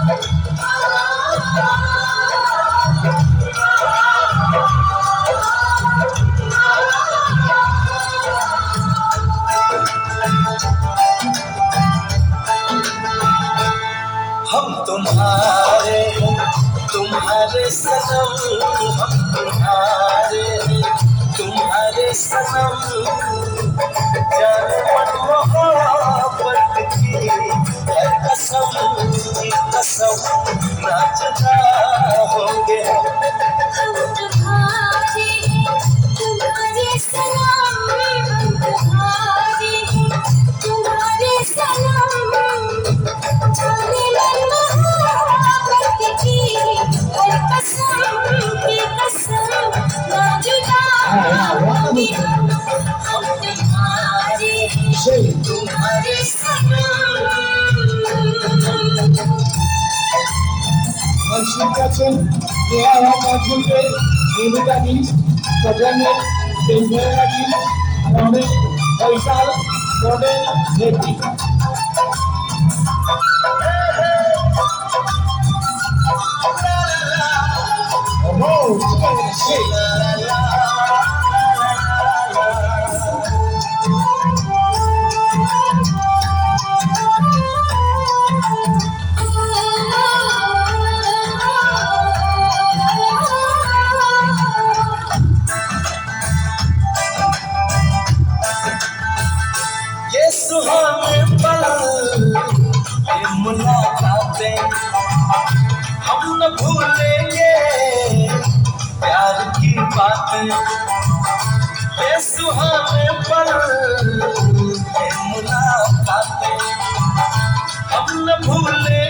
हम तुम्हारे तुम्हारे सनम, हम तुम्हारे सनम, जाने मन मोहब्बत की है कसम, की कसम ना जुदा होंगे। हम तुम्हारे तुम्हारे सनम, हम तुम्हारे सनम, जाने मन मोहब्बत की है कसम, की कसम ना जुदा होंगे। हम तुम्हारे सनम। Konsultasyon Deha Konsulte Inutaki Sajane Tengaraki Rame Faisal Model Neti. ये सुहाने पल, ये मुलाकातें हम न भूलेंगे प्यार की बातें। ये सुहाने पल, ये मुलाकातें हम न भूलेंगे